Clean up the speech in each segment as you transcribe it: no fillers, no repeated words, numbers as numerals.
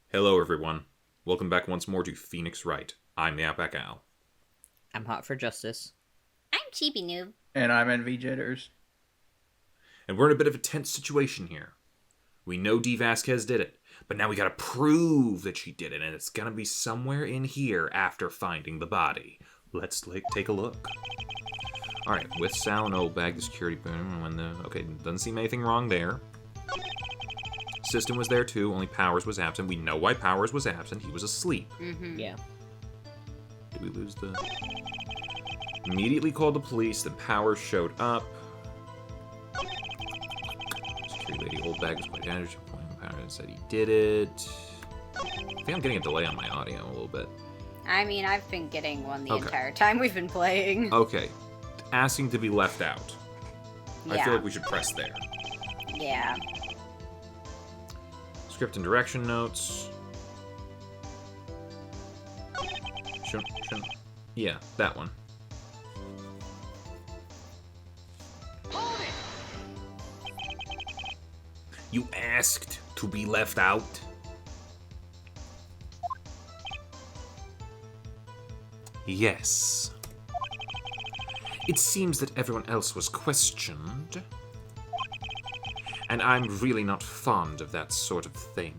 Hello, everyone. Welcome back once more to Phoenix Wright. I'm TheOutbackAl. I'm hot for justice. I'm Cheapy Noob. And I'm NV Jitters. And we're in a bit of a tense situation here. We know Dee Vasquez did it, but now we gotta prove that she did it, and it's gonna be somewhere in here after finding the body. Let's take a look. Alright, with Sal and O, bag the security boom. Okay, doesn't seem anything wrong there. System was there too, only Powers was absent. We know why Powers was absent. He was asleep. Mm-hmm. Yeah. Did we lose the... Immediately called the police, then Powers showed up. Security lady, old bag was quite damaged. Powers said he did it. I think I'm getting a delay on my audio a little bit. I mean, I've been getting one the entire time we've been playing. Okay. Asking to be left out. Yeah. I feel like we should press there. Yeah. Script and direction notes. Yeah, that one. You asked to be left out? Yes. It seems that everyone else was questioned. And I'm really not fond of that sort of thing.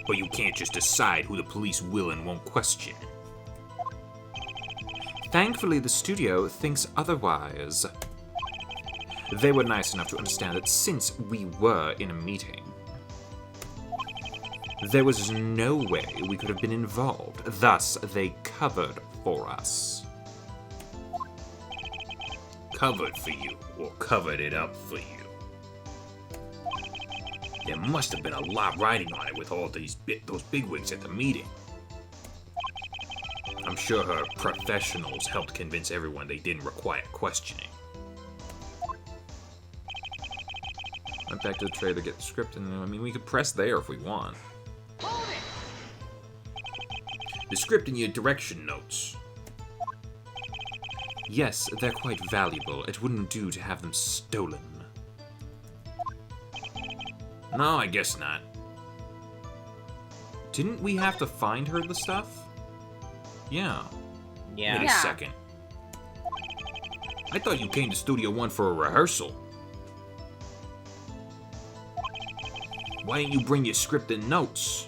But you can't just decide who the police will and won't question. Thankfully, the studio thinks otherwise. They were nice enough to understand that since we were in a meeting, there was no way we could have been involved. Thus, they covered for us. Covered for you, or covered it up for you. There must have been a lot riding on it with all those bigwigs at the meeting. I'm sure her professionals helped convince everyone they didn't require questioning. Went back to the trailer, get the script, and I mean, we could press there if we want. The script and your direction notes. Yes, they're quite valuable. It wouldn't do to have them stolen. No, I guess not. Didn't we have to find her the stuff? Yeah. Yeah. Wait a second. I thought you came to Studio One for a rehearsal. Why didn't you bring your script and notes?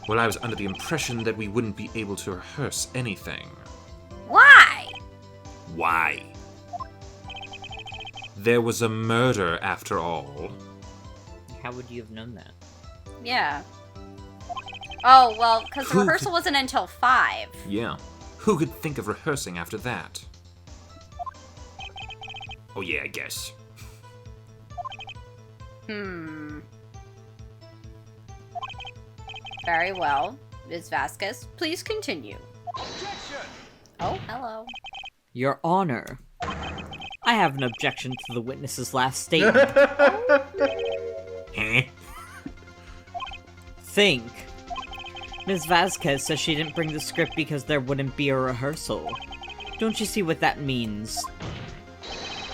Well, I was under the impression that we wouldn't be able to rehearse anything. Why? Why? There was a murder, after all. How would you have known that? Yeah. Oh, well, because the Who rehearsal wasn't until 5. Yeah. Who could think of rehearsing after that? Oh yeah, I guess. Very well. Ms. Vasquez, please continue. Objection! Oh, hello. Your Honor, I have an objection to the witness's last statement. Huh? Think. Ms. Vasquez says she didn't bring the script because there wouldn't be a rehearsal. Don't you see what that means?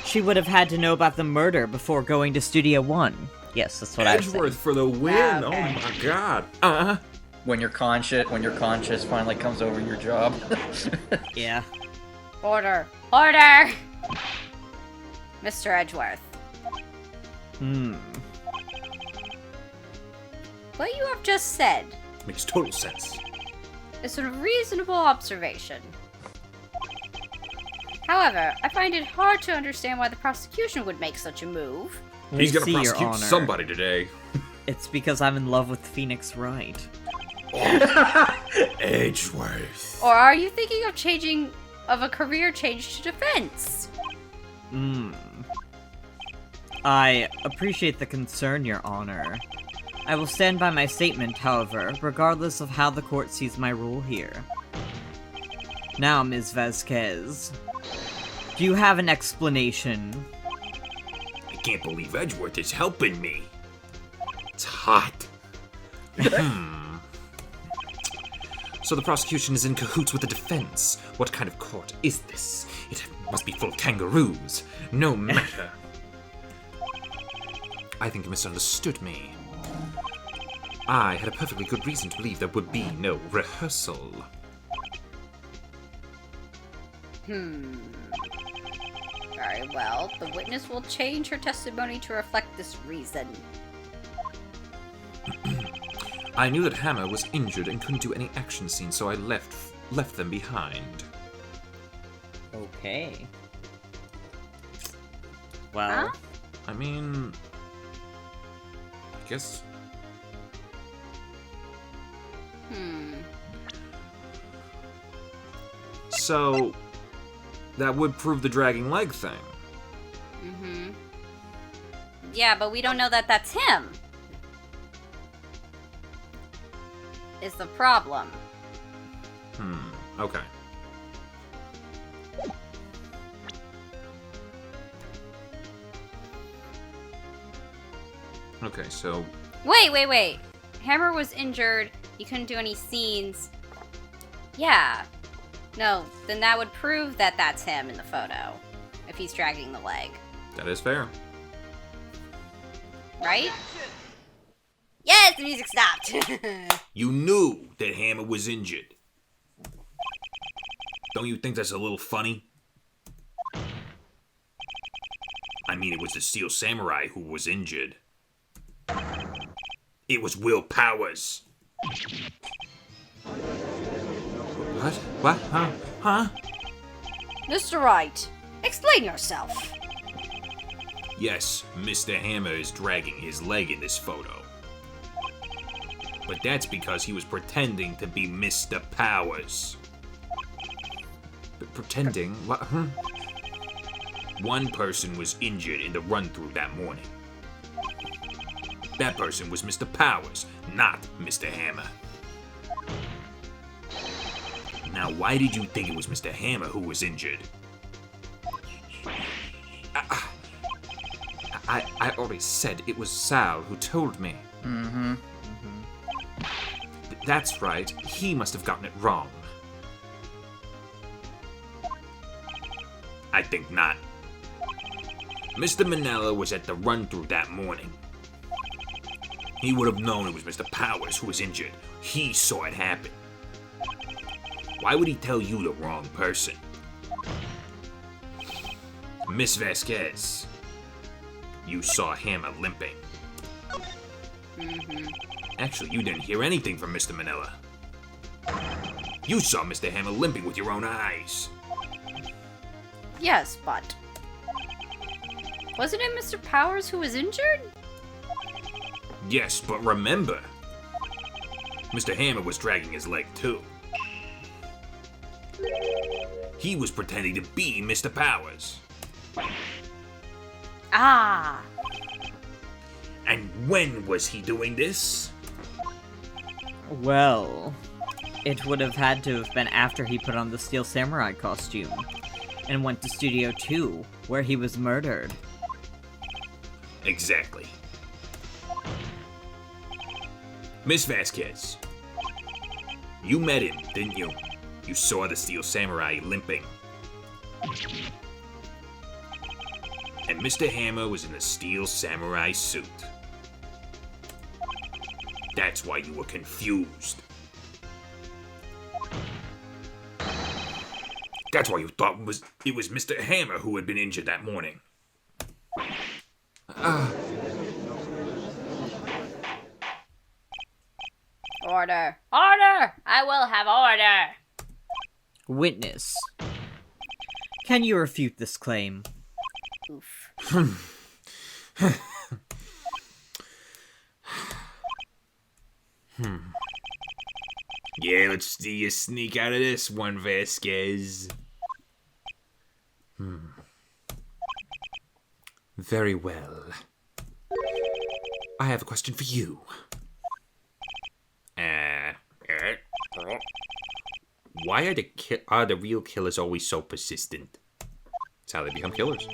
She would have had to know about the murder before going to Studio One. Yes, that's what I was saying. Edgeworth for the win! Okay. Oh my god! When your conscience finally comes over your job. Yeah. Order. Order! Mr. Edgeworth, what you have just said Makes total sense. is a reasonable observation. However, I find it hard to understand why the prosecution would make such a move. He's gonna See, Your prosecute Honor. somebody today. It's because I'm in love with Phoenix Wright. Edgeworth. Or are you thinking of a career change to defense? I appreciate the concern, Your Honor. I will stand by my statement, however, regardless of how the court sees my role here. Now, Ms. Vasquez, do you have an explanation? I can't believe Edgeworth is helping me. It's hot. So the prosecution is in cahoots with the defense. What kind of court is this? It must be full of kangaroos. No matter. I think you misunderstood me. I had a perfectly good reason to believe there would be no rehearsal. Very well. The witness will change her testimony to reflect this reason. I knew that Hammer was injured and couldn't do any action scenes, so I left them behind. Okay. Well... Huh? I mean... I guess... So... that would prove the dragging leg thing. Yeah, but we don't know that that's him. Is the problem. Okay. Okay, so... Wait. Hammer was injured. He couldn't do any scenes. Yeah. No, then that would prove that that's him in the photo. If he's dragging the leg. that is fair. Right? Yes, the music stopped. You knew that Hammer was injured. Don't you think that's a little funny? I mean, it was the Steel Samurai who was injured. It was Will Powers. What? Huh? Mr. Wright, explain yourself. Yes, Mr. Hammer is dragging his leg in this photo. But that's because he was pretending to be Mr. Powers. Pretending? What? One person was injured in the run-through that morning. That person was Mr. Powers, not Mr. Hammer. Now, why did you think it was Mr. Hammer who was injured? I already said it was Sal who told me. That's right. He must have gotten it wrong. I think not. Mr. Manella was at the run-through that morning. He would have known it was Mr. Powers who was injured. He saw it happen. Why would he tell you the wrong person? Miss Vasquez, you saw Hammer limping. Actually, you didn't hear anything from Mr. Manila. You saw Mr. Hammer limping with your own eyes. Yes, but... wasn't it Mr. Powers who was injured? Yes, but remember, Mr. Hammer was dragging his leg too. He was pretending to be Mr. Powers. Ah. And when was he doing this? Well, it would have had to have been after he put on the Steel Samurai costume and went to Studio 2, where he was murdered. Exactly. Miss Vasquez, you met him, didn't you? You saw the Steel Samurai limping. And Mr. Hammer was in a Steel Samurai suit. That's why you were confused. That's why you thought it was Mr. Hammer who had been injured that morning. Order. Order! I will have order! Witness. Can you refute this claim? Oof. Yeah, let's see you sneak out of this one, Vasquez. Very well. I have a question for you. Why are the real killers always so persistent? It's how they become killers.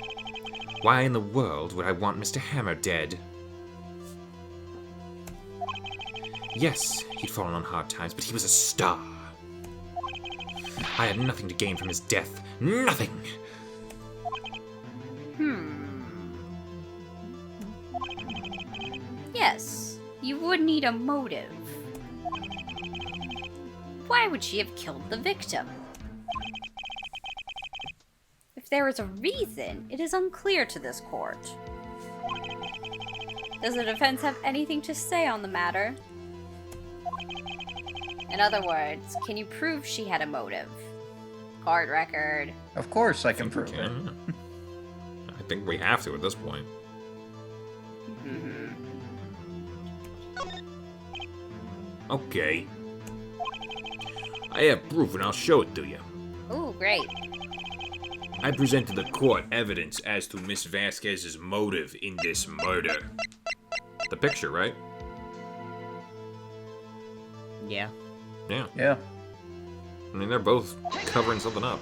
Why in the world would I want Mr. Hammer dead? Yes, he'd fallen on hard times, but he was a star. I had nothing to gain from his death. Nothing! Yes, you would need a motive. Why would she have killed the victim? If there is a reason, it is unclear to this court. Does the defense have anything to say on the matter? In other words, can you prove she had a motive? Court record. Of course I can prove it. Yeah. I think we have to at this point. Okay. I have proof and I'll show it to you. Ooh, great. I present to the court evidence as to Miss Vasquez's motive in this murder. The picture, right? Yeah. Yeah. Yeah. I mean, they're both covering something up.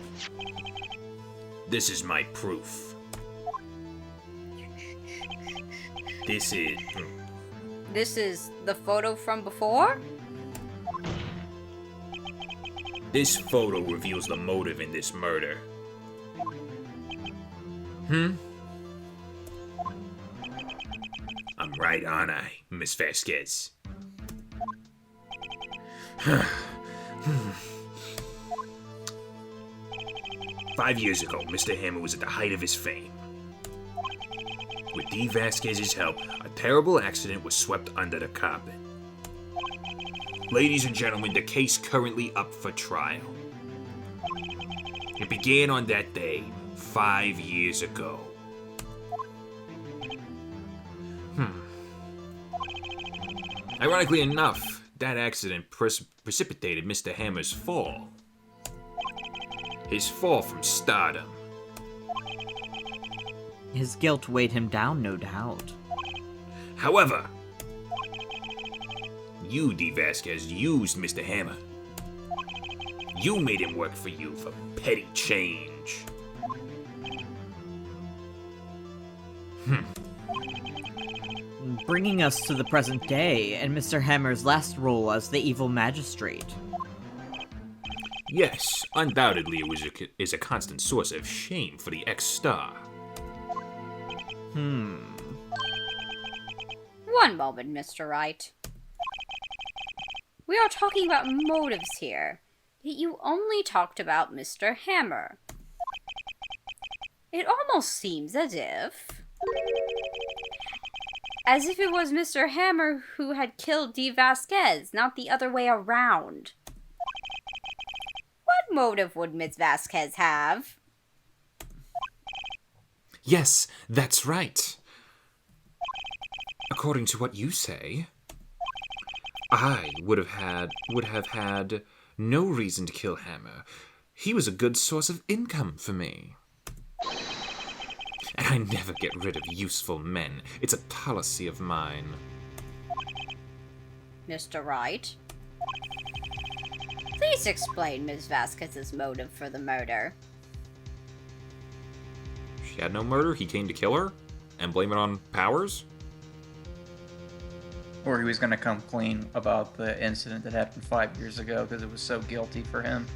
This is my proof. This is... This is the photo from before? This photo reveals the motive in this murder. I'm right, aren't I, Miss Vasquez? 5 years ago, Mr. Hammer was at the height of his fame. With Dee Vasquez's help, a terrible accident was swept under the carpet. Ladies and gentlemen, the case currently up for trial. It began on that day, 5 years ago. Ironically enough, that accident precipitated Mr. Hammer's fall. His fall from stardom. His guilt weighed him down, no doubt. However, you, Dee Vasquez, used Mr. Hammer. You made him work for you for petty change. Bringing us to the present day, and Mr. Hammer's last role as the evil magistrate. Yes, undoubtedly it is a constant source of shame for the ex-star. One moment, Mr. Wright. We are talking about motives here, yet you only talked about Mr. Hammer. It almost seems as if it was Mr. Hammer who had killed Dee Vasquez, not the other way around. What motive would Miss Vasquez have? Yes, that's right. According to what you say, I would have had no reason to kill Hammer. He was a good source of income for me. And I never get rid of useful men. It's a policy of mine. Mr. Wright? Please explain Ms. Vasquez's motive for the murder. She had no murder, he came to kill her? And blame it on Powers? Or he was going to come clean about the incident that happened 5 years ago because it was so guilty for him.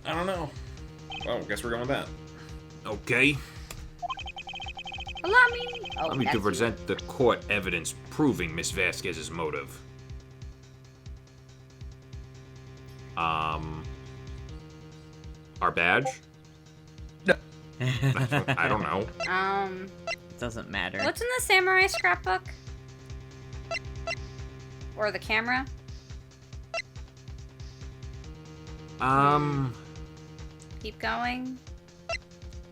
I don't know. Well, I guess we're going with that. Okay. Allow me... Oh, Let me that's to present the court evidence proving Miss Vasquez's motive. Our badge? No. I don't know. Doesn't matter. What's in the samurai scrapbook? Or the camera? Keep going?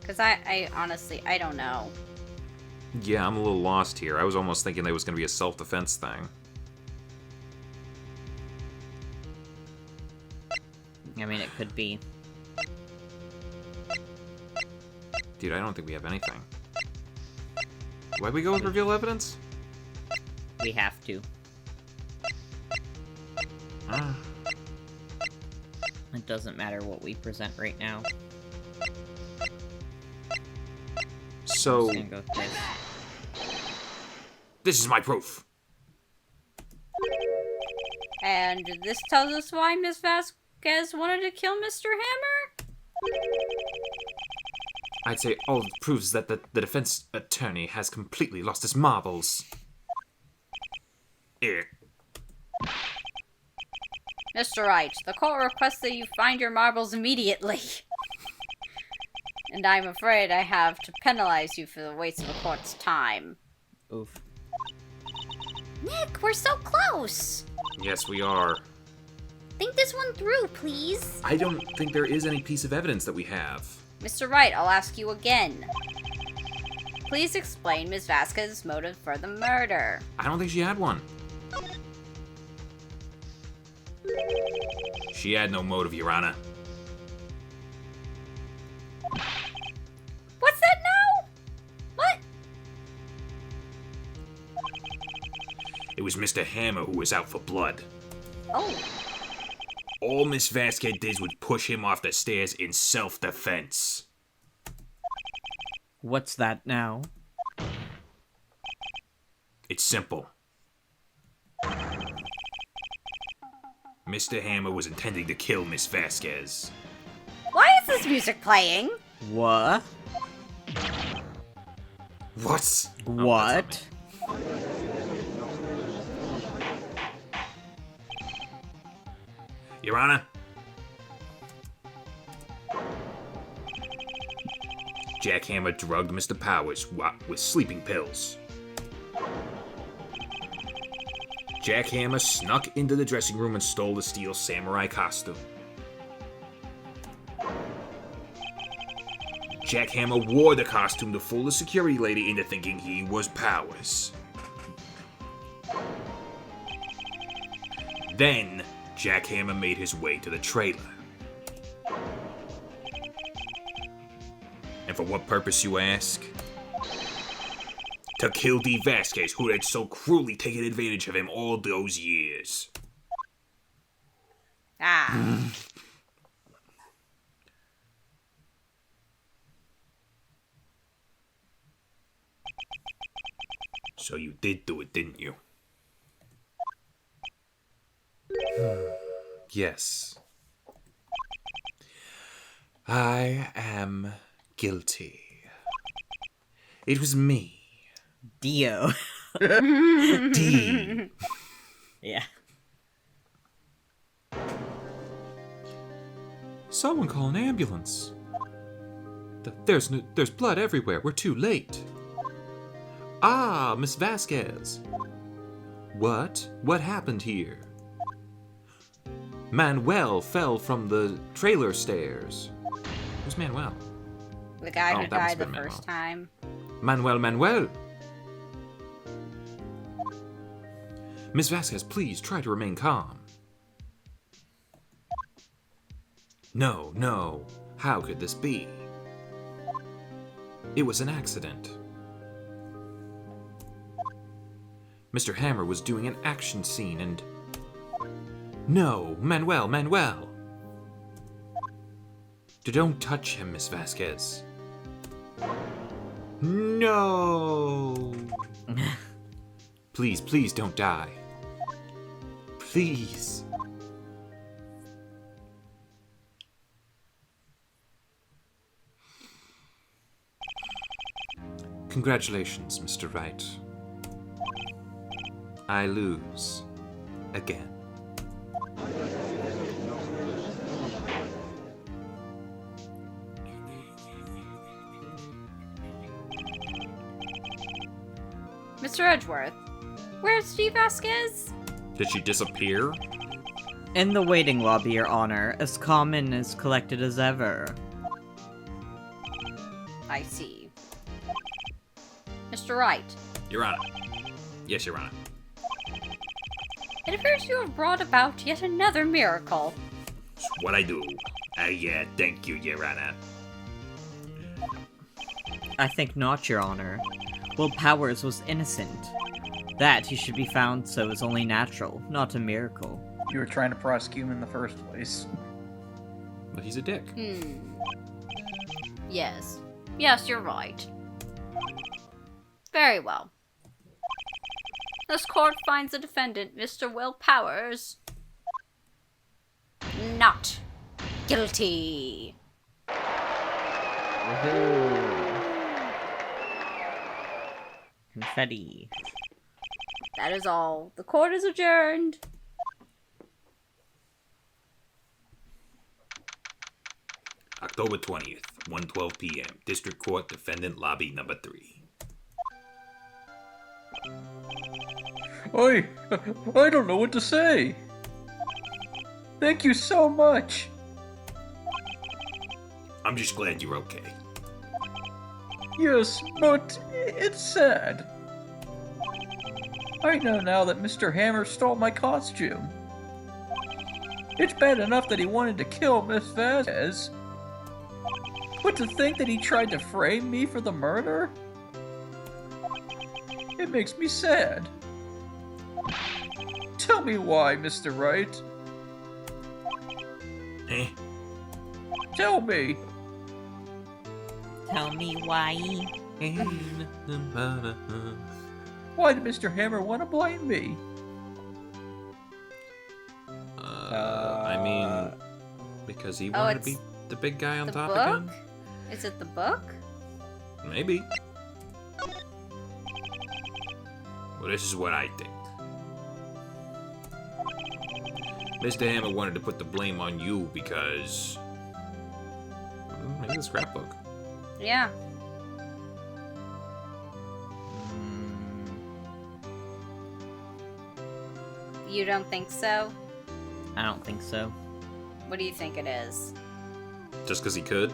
Because I honestly, I don't know. Yeah, I'm a little lost here. I was almost thinking there was going to be a self-defense thing. I mean, it could be. Dude, I don't think we have anything. Why'd we go with reveal evidence? We have to. It doesn't matter what we present right now. So, Just gonna go with this. this is my proof. And this tells us why Miss Vasquez wanted to kill Mr. Hammer? I'd say all it proves that the defense attorney has completely lost his marbles. Eh. Mr. Wright, the court requests that you find your marbles immediately. And I'm afraid I have to penalize you for the waste of the court's time. Oof. Nick, we're so close! Yes, we are. Think this one through, please. I don't think there is any piece of evidence that we have. Mr. Wright, I'll ask you again. Please explain Ms. Vasquez's motive for the murder. I don't think she had one. She had no motive, Your Honor. What's that now? What? It was Mr. Hammer who was out for blood. Oh. All Miss Vasquez did was push him off the stairs in self-defense. What's that now? It's simple. Mr. Hammer was intending to kill Miss Vasquez. Why is this music playing? What? What? What? Your Honor. Jack Hammer drugged Mr. Powers with sleeping pills. Jack Hammer snuck into the dressing room and stole the steel samurai costume. Jack Hammer wore the costume to fool the security lady into thinking he was Powers. Then, Jack Hammer made his way to the trailer. And for what purpose, you ask? To kill Dee Vasquez, who had so cruelly taken advantage of him all those years. Ah. So you did do it, didn't you? Yes. I am guilty. It was me. Dio. Dee. Yeah. Someone call an ambulance. There's blood everywhere. We're too late. Ah, Miss Vasquez. What? What happened here? Manuel fell from the trailer stairs. Who's Manuel? The guy who that must died the have been first time. Manuel. Miss Vasquez, please try to remain calm. No. How could this be? It was an accident. Mr. Hammer was doing an action scene and... No, Manuel. Don't touch him, Miss Vasquez. No. Please don't die. Please. Congratulations, Mr. Wright. I lose. Again. Mr. Edgeworth, where's Dee Vasquez? Did she disappear? In the waiting lobby, Your Honor, as calm and as collected as ever. I see. Mr. Wright, Your Honor. Yes, Your Honor. it appears you have brought about yet another miracle. It's what I do. Yeah, thank you, Your Honor. I think not, Your Honor. Will Powers was innocent. That he should be found so is only natural, not a miracle. You were trying to prosecute him in the first place. But he's a dick. Yes. Yes, you're right. Very well. This court finds the defendant, Mr. Will Powers, not guilty. Woohoo! Confetti. That is all. The court is adjourned. October 20th, 1:12 p.m. District Court, Defendant Lobby Number 3. I don't know what to say. Thank you so much. I'm just glad you're okay. Yes, but it's sad. I know now that Mr. Hammer stole my costume. It's bad enough that he wanted to kill Miss Vasquez, but to think that he tried to frame me for the murder? It makes me sad. Tell me why, Mr. Wright. Eh? Tell me. Tell me why. Why did Mr. Hammer want to blame me? I mean, because he wanted to be the big guy on The top book? again? Is it the book? Maybe. Well, this is what I think. Mr. Hammer wanted to put the blame on you because... maybe the scrapbook. Yeah. You don't think so? I don't think so. What do you think it is? Just because he could?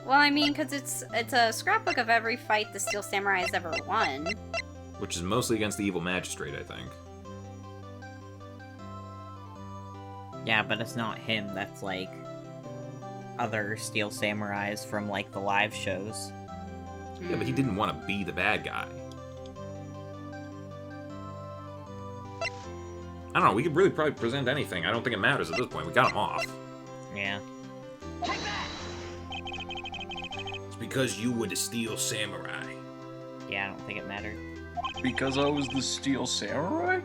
Well, I mean, because it's a scrapbook of every fight the Steel Samurai has ever won. Which is mostly against the evil magistrate, I think. Yeah, but it's not him. That's like other Steel Samurais from like the live shows. Yeah, but he didn't want to be the bad guy. I don't know, we could really probably present anything. I don't think it matters at this point. We got him off. Yeah. It's because you were the Steel Samurai. Yeah, I don't think it mattered. Because I was the Steel Samurai?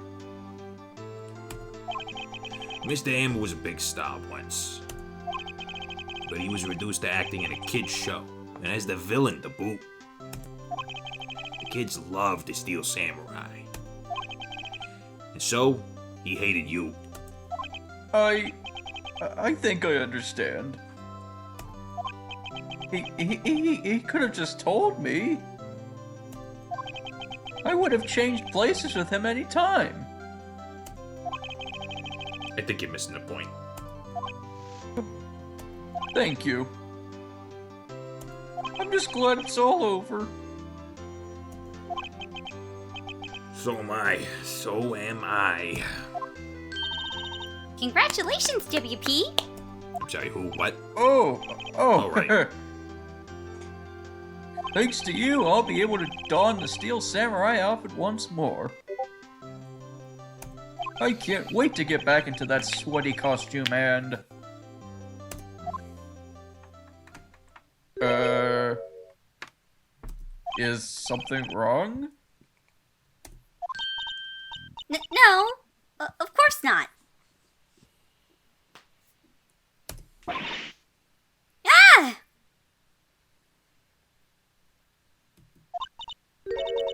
Mr. Hammer was a big star once. But he was reduced to acting in a kid's show, and as the villain to boot. The kids loved the Steel Samurai. And so, he hated you. I think I understand. He could have just told me. I would have changed places with him any time. I think you're missing the point. Thank you. I'm just glad it's all over. So am I. So am I. Congratulations, WP! I'm sorry, who? What? Oh, right. Thanks to you, I'll be able to don the Steel Samurai outfit once more. I can't wait to get back into that sweaty costume and... Is something wrong? No, of course not. Ah!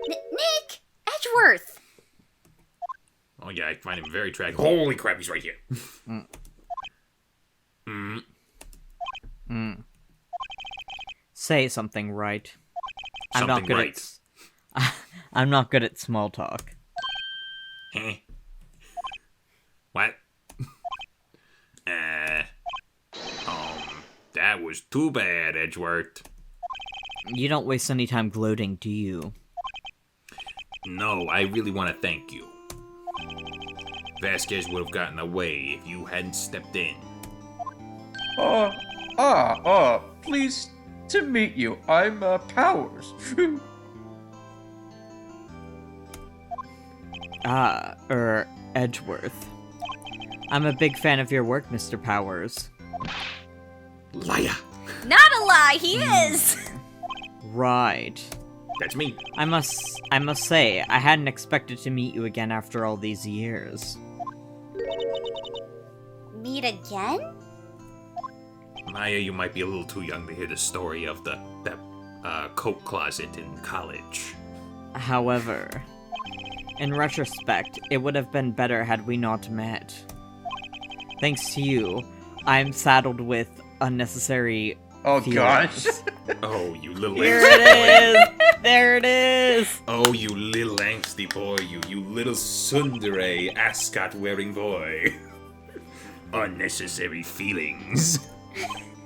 Nick! Edgeworth! Oh yeah, I find him very attractive. Holy crap, he's right here. Say something right. I'm Something not good right. at. I'm not good at small talk. Huh? What? That was too bad, Edgeworth. You don't waste any time gloating, do you? No, I really want to thank you. Vasquez would have gotten away if you hadn't stepped in. Pleased to meet you. I'm, Powers. Edgeworth. I'm a big fan of your work, Mr. Powers. Liar! Not a lie, he is! Right. That's me. I must say, I hadn't expected to meet you again after all these years. Meet again? Maya, you might be a little too young to hear the story of that coat closet in college. However, in retrospect, it would have been better had we not met. Thanks to you, I'm saddled with unnecessary Oh feelings. gosh. Oh, you little Here angsty it is! There it is! Oh, you little angsty boy, you little tsundere ascot-wearing boy. Unnecessary feelings.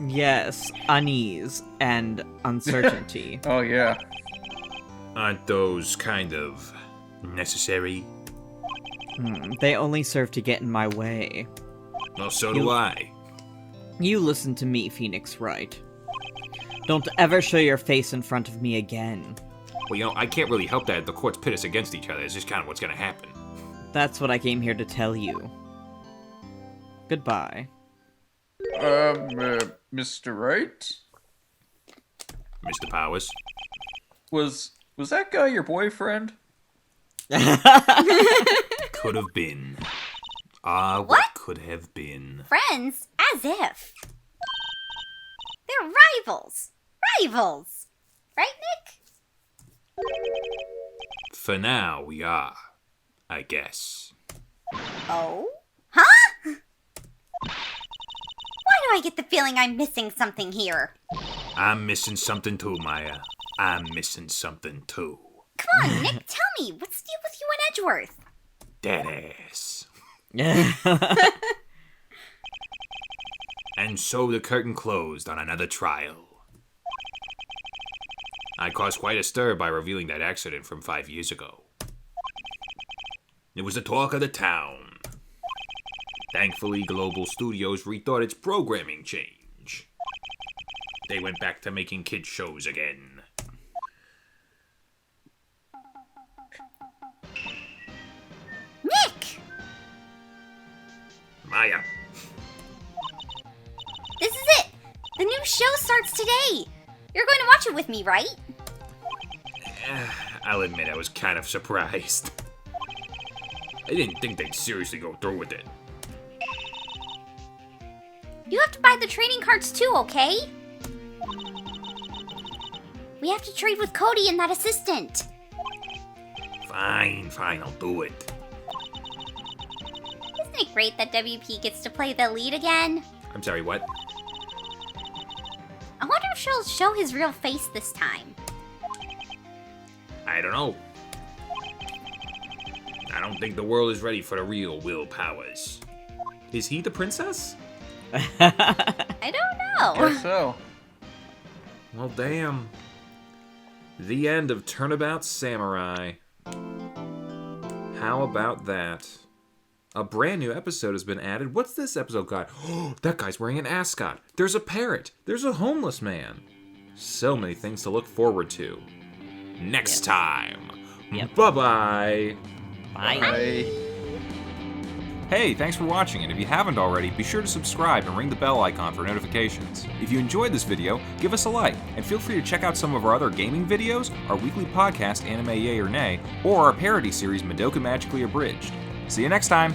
Yes, unease and uncertainty. Oh yeah. Aren't those kind of necessary? They only serve to get in my way. Well, so do I. You listen to me, Phoenix Wright. Don't ever show your face in front of me again. Well, you know, I can't really help that if the courts pit us against each other. It's just kind of what's gonna happen. That's what I came here to tell you. Goodbye. Mr. Wright? Mr. Powers. Was that guy your boyfriend? Could have been. What could have been. Friends? As if. They're rivals. Rivals! Right, Nick? For now, we are. I guess. Oh? Huh? Why do I get the feeling I'm missing something here? I'm missing something too, Maya. I'm missing something too. Come on, Nick, tell me. What's the deal with you and Edgeworth? That ass. And so the curtain closed on another trial. I caused quite a stir by revealing that accident from 5 years ago. It was the talk of the town. Thankfully, Global Studios rethought its programming change. They went back to making kids shows again. Nick! Maya. This is it! The new show starts today! You're going to watch it with me, right? I'll admit I was kind of surprised. I didn't think they'd seriously go through with it. You have to buy the trading cards too, okay? We have to trade with Cody and that assistant. Fine, I'll do it. Isn't it great that WP gets to play the lead again? I'm sorry, what? I wonder if she'll show his real face this time. I don't know. I don't think the world is ready for the real Will Powers. Is he the princess? I don't know. Guess so. Well, damn. The end of Turnabout Samurai. How about that? A brand new episode has been added. What's this episode got? Oh, that guy's wearing an ascot. There's a parrot. There's a homeless man. So many things to look forward to. Next time. Yep. Bye-bye. Bye. Bye. Hey, thanks for watching, and if you haven't already, be sure to subscribe and ring the bell icon for notifications. If you enjoyed this video, give us a like, and feel free to check out some of our other gaming videos, our weekly podcast, Anime Yay or Nay, or our parody series, Madoka Magically Abridged. See you next time!